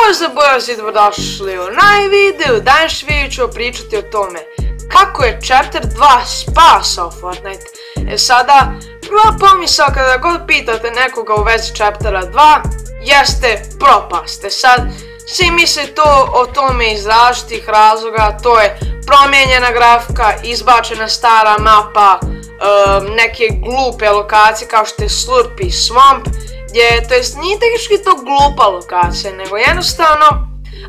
Pozdrav bojazi i dobrodošli u novi video. Danas video ću pričati o tome kako je Chapter 2 spasao Fortnite. Sada, prva pomisao kada god pitate nekoga u vezi Chaptera 2 jeste propaste. Sad, svi misle to o tome iz različitih razloga, to je promijenjena grafika, izbačena stara mapa, neke glupe lokacije kao što je Slurpee Swamp, to jest nije tehnički to glupa lokacija, nego jednostavno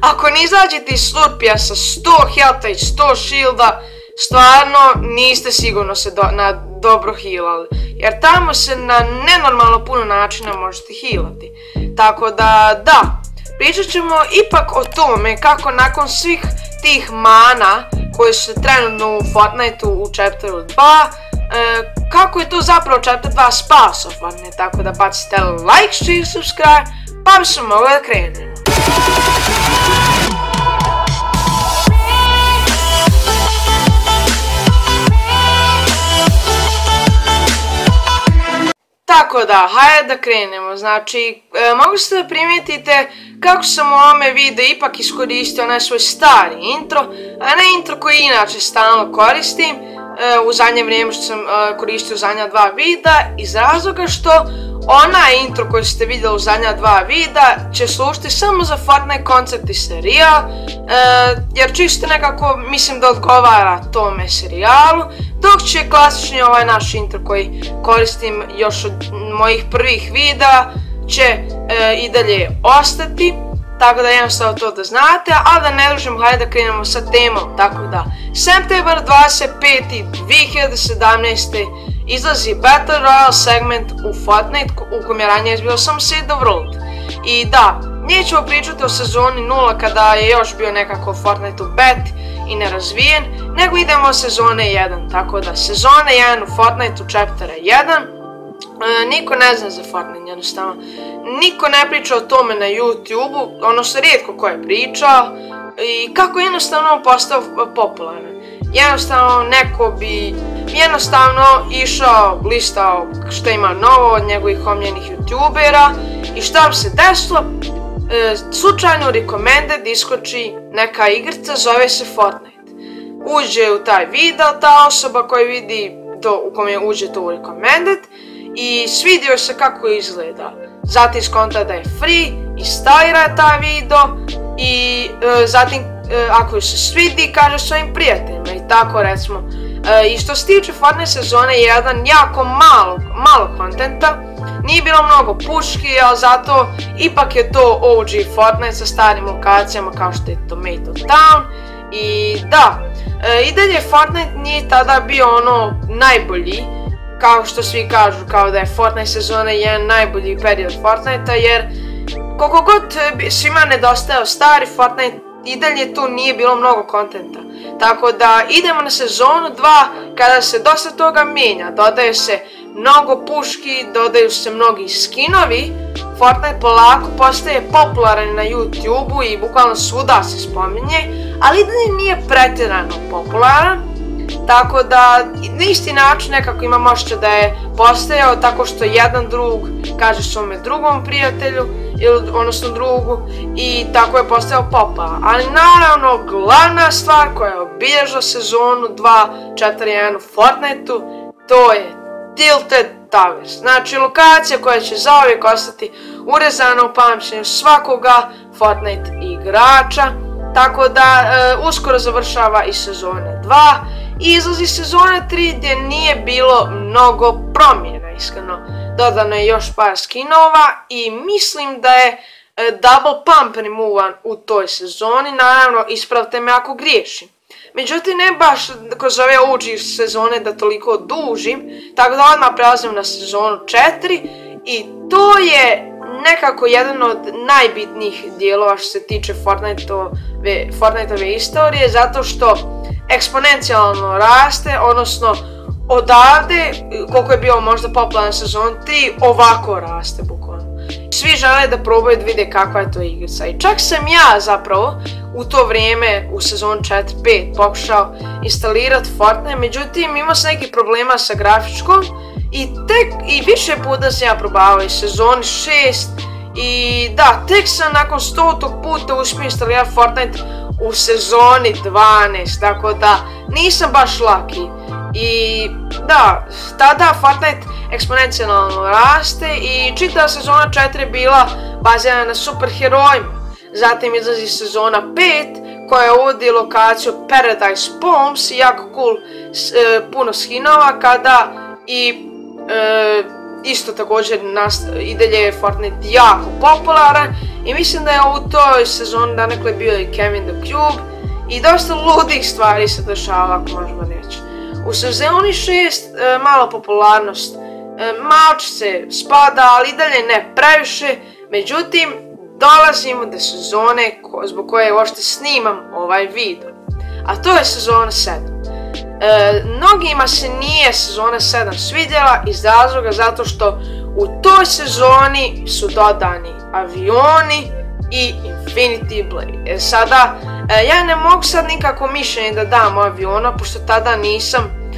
ako ne izađete iz Slurpija sa 100 healtha i 100 shielda, stvarno niste sigurno se dobro healali, jer tamo se na nenormalno puno načina možete healati. Tako da, pričat ćemo ipak o tome kako nakon svih tih mana koje su trenutno u Fortniteu u Chapteru 2, kako je to zapravo Chapter 2 spasao Fortnite, tako da bacite like, share, subscribe, pa bi se mogli da krenemo. Tako da, hajde da krenemo. Znači, mogu ste da primijetite kako sam u ovome videu ipak iskoristio onaj svoj stari intro, a ne intro koji inače stalno koristim u zadnje vrijeme što sam koristio u zadnja dva videa, iz razloga što onaj intro koji ste vidjeli u zadnja dva videa će služiti samo za Fortnite koncept i serijal, jer čisto nekako mislim da odgovara tome serijalu, dok će klasični ovaj naš intro koji koristim još od mojih prvih videa će i dalje ostati. Tako da jednostavno to da znate, ali da ne dužim, hajde da krenemo sa temom. Tako da, September 25. 2017. izlazi Battle Royale segment u Fortnite u kojem je ranije bilo samo Save the World. I da, nećemo pričati o sezoni 0 kada je još bio nekako Fortnite u beti i nerazvijen, nego idemo od sezone 1. Tako da, sezona 1 u Fortniteu Chaptera 1. Niko ne zna za Fortnite, jednostavno. Niko ne priča o tome na YouTube-u, odnosno rijetko ko je pričao. I kako je jednostavno on postao popularan. Jednostavno neko bi išao, listao što ima novo od njegovih omiljenih YouTubera. I šta bi se desilo? Slučajno recommended iskoči neka igrica, zove se Fortnite. Uđe u taj video ta osoba koja vidi u kome uđe to u recommended i svidio se kako izgleda. Zatim skonta da je free, instalira taj video i zatim ako ju se svidi kaže svojim prijateljima i tako recimo. I što se tiče Fortnite sezone 1, jako malo kontenta, nije bilo mnogo puški, ali zato ipak je to OG Fortnite sa starim lokacijama kao što je Tomato Town. I da, i dalje Fortnite nije tada bio ono najbolji, kao što svi kažu, kao da je Fortnite sezona 1 najbolji period Fortnitea, jer koliko god svima nedostajao stari Fortnite, i dalje tu nije bilo mnogo kontenta. Tako da idemo na sezonu 2 kada se dosta toga mijenja, dodaje se mnogo puški, dodaju se mnogi skinovi, Fortnite polako postaje popularan na YouTube-u i bukvalno svuda se spominje, ali i dalje nije pretjerano popularan. Tako da, na isti način nekako imam osjećaj da je postajao tako što jedan drug kaže svome drugom prijatelju, odnosno drugu, i tako je postajao popularan. Ali naravno, glavna stvar koja je obilježila sezonu 2 Chapter 1 u Fortniteu, to je Tilted Towers. Znači, lokacija koja će zauvijek ostati urezana u pamćenju svakoga Fortnite igrača. Tako da, uskoro završava i sezona 2. I izlazi sezona 3 gdje nije bilo mnogo promjena, iskreno. Dodano je još par skinova i mislim da je Double Pump removan u toj sezoni, naravno ispravite me ako griješim. Međutim, ne baš kroz ove OG sezone da toliko dužim, tako da odmah prelazim na sezonu 4 i to je nekako jedan od najbitnijih dijelova što se tiče Fortniteove istorije, zato što eksponencijalno raste, odnosno odavde, koliko je bio možda popularan sezon 3, ovako raste bukvalno. Svi žele da probaju da vide kakva je to igrica i čak sam ja zapravo u to vrijeme u sezonu 4-5 pokušao instalirati Fortnite, međutim imao sam neki problema sa grafičkom i više puta sam ja probavao i sezoni 6 I da, tek sam nakon 100. puta uspio instalirati Fortnite u sezoni 12, tako da nisam baš laki. I da, tada Fortnite eksponencijalno raste i čitava sezona 4 bila bazirana na superherojima. Zatim izlazi sezona 5 koja uvodi lokaciju Paradise Palms, jako cool, puno skinova, kada i isto također i dalje je Fortnite jako popularan i mislim da je u toj sezoni donekle bio i Kevin the Cube i dosta ludih stvari se dešava, ako možemo reći. U sezoni 6 malo popularnost malčice spada, ali i dalje ne previše, međutim dolazimo do sezone zbog koje uopšte snimam ovaj video, a to je sezona 7. Mnogima se nije sezona 7 svidjela iz razloga zato što u toj sezoni su dodani avioni i Infinity Blade. Sada, ja ne mogu sad nikako mišljenje da dam o aviona, pošto tada nisam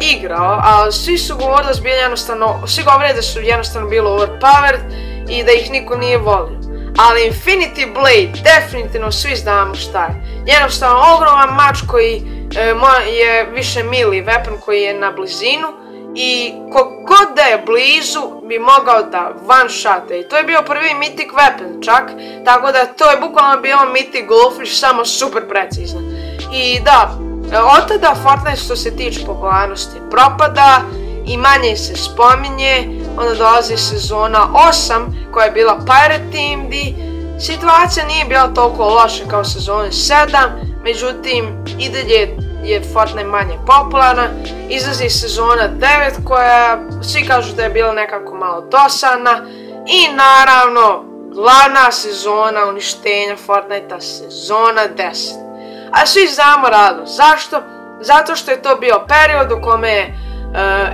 igrao, ali svi su govorili da su bili jednostavno, svi govore da su jednostavno bilo overpowered i da ih niko nije volio. Ali Infinity Blade, definitivno svi znamo šta je. Jednostavno ogroman mač koji je više melee weapon koji je na blizinu i kogod da je blizu bi mogao da one shot i to je bio prvi mythic weapon čak, tako da to je bukvalno bio mythic goldfish, samo super precizno. I da, od tada Fortnite što se tiče popularnosti propada i manje se spominje, onda dolazi sezona 8 koja je bila Pirate Team i situacija nije bila toliko loša kao sezone 7, međutim i dalje je Fortnite manje popularna. Izlazi sezona 9 koja svi kažu da je bila nekako malo dosadna i naravno glavna sezona uništenja Fortnite, sezona 10. A svi znamo razlog. Zašto? Zato što je to bio period u kome je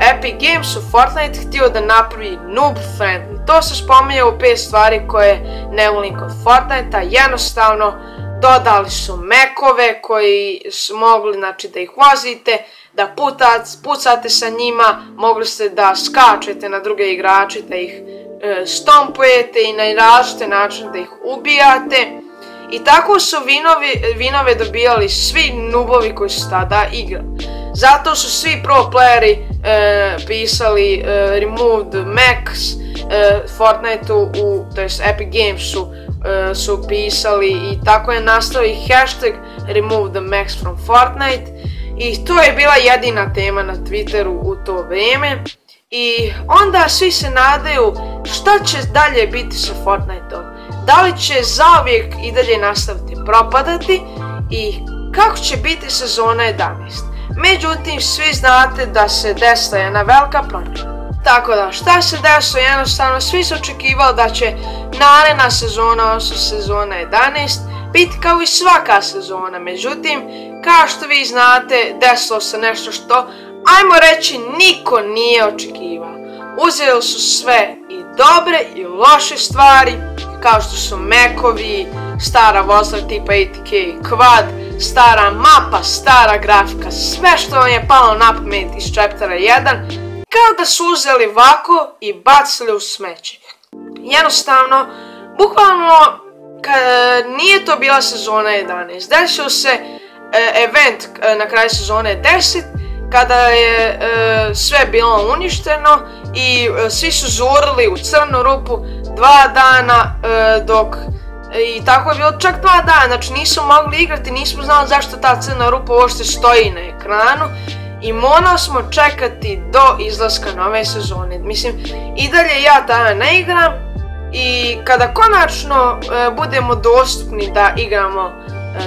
Epic Games u Fortnite htio da napravi noob friendly. To se spominje u 5 stvari koje ne volim kod Fortnite-a. Jednostavno dodali su mekove koji su mogli, znači, da ih vozite, da pucate sa njima, mogli ste da skačete na druge igrače, da ih stompujete i na različite načine da ih ubijate. I tako su vinove dobijali svi noobovi koji su tada igrali. Zato su svi pro playeri pisali removed Max Fortnite-u, to jest Epic Gamesu su pisali i tako je nastao i hashtag remove the Max from Fortnite i to je bila jedina tema na Twitteru u to vrijeme. I onda svi se nadaju šta će dalje biti sa Fortnite-om. Da li će zauvijek i dalje nastaviti propadati i kako će biti sezona 11. Međutim, svi znate da se desila jedna velika promjena. Tako da, šta se desilo? Jednostavno, svi su očekivali da će naredna sezona, odnosno sezona 11, biti kao i svaka sezona. Međutim, kao što vi znate, desilo se nešto što, ajmo reći, niko nije očekivao. Uzeli su sve i dobre i loše stvari, kao što su mekovi, stara vozila tipa ATK Quad, stara mapa, stara grafika, sve što vam je palo na pamet iz chaptera 1, kao da su uzeli ovako i bacili u smeće. Jednostavno, bukvalno, nije to bila sezona 11, desio se event na kraju sezone 10, kada je sve bilo uništeno i svi su zurili u crnu rupu 2 dana i tako je bilo čak 2 dana, znači nismo mogli igrati, nismo znali zašto ta crna rupa uopšte stoji na ekranu i morali smo čekati do izlaska nove sezone. Mislim, i dalje ja tada ne igram i kada konačno budemo dostupni da igramo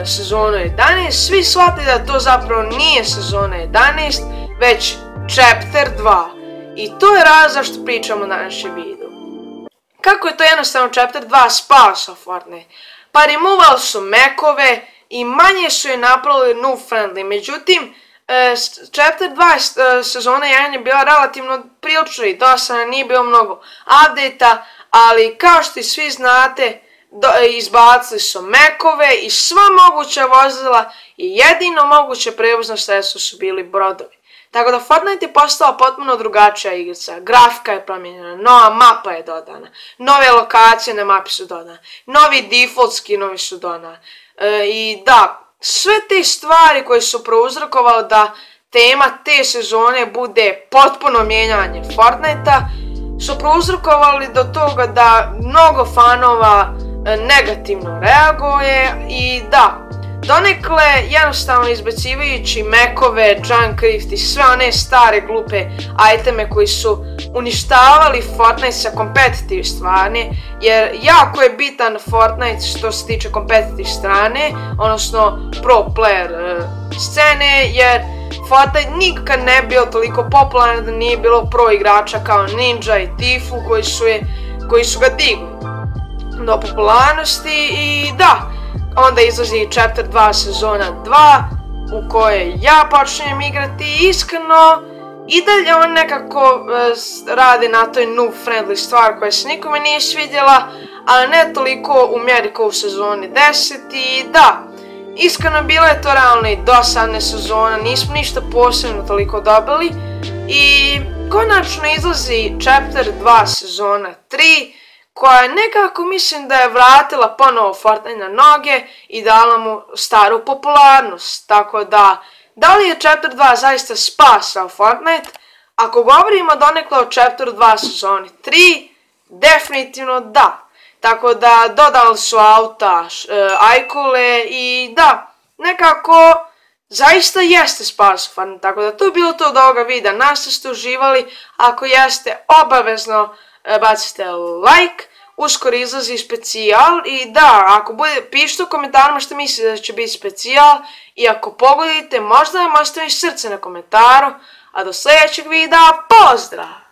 sezonu 11, svi shvate da to zapravo nije sezona 11, već chapter 2. I to je razlog zašto pričamo na našem videu. Kako je to jednostavno chapter 2 spasao Fortnite? Pa removali su mekove i manje su je napravili noob friendly, međutim, chapter 2 sezona 1 je bila relativno prilično i dosadna, nije bilo mnogo update-a, ali kao što i svi znate, izbacili su mekove i sva moguća vozila i jedino moguće prevozno sredstvo su bili brodovi. Tako da Fortnite je postala potpuno drugačija igrica, grafika je promijenjena, nova mapa je dodana, nove lokacije na mapi su dodane, novi default skinovi su dodani. I da, sve te stvari koje su prouzrokovale da tema te sezone bude potpuno mijenjanje Fortnite-a su prouzrokovali do toga da mnogo fanova negativno reaguje i da, donekle jednostavno izbacivajući mekove, junk rift i sve one stare glupe iteme koji su uništavali Fortnite sa competitive strane, jer jako je bitan Fortnite što se tiče competitive strane, odnosno pro player scene, jer Fortnite nikad ne bio toliko popularan da nije bilo pro igrača kao Ninja i Tifu koji su ga digli do popularnosti. I da, onda izlazi Chapter 2 sezona 2 u kojoj ja počnem igrati i iskreno i dalje on nekako radi na toj noob friendly stvar koja se nikome nije svidjela, ali ne toliko u mjeri kao u sezoni 10 i da, iskreno bila je to realno i dosadna sezona, nismo ništa posebno toliko dobili i konačno izlazi Chapter 2 sezona 3 koja nekako mislim da je vratila ponovo Fortnite na noge i dala mu staru popularnost. Tako da li je Chapter 2 zaista spasao Fortnite? Ako govorimo donekle o Chapter 2 sezoni 3, definitivno da. Tako da dodali su auta, ajkule i da, nekako zaista jeste spasao Fortnite. Tako da to je bilo to od ovoga videa. Nadam se da ste uživali, ako jeste obavezno bacite like, uskoro izlazi specijal i da, ako bude, pišite u komentarima što mislite da će biti specijal i ako pogodite možda vam ostavim srce na komentaru, a do sljedećeg videa, pozdrav!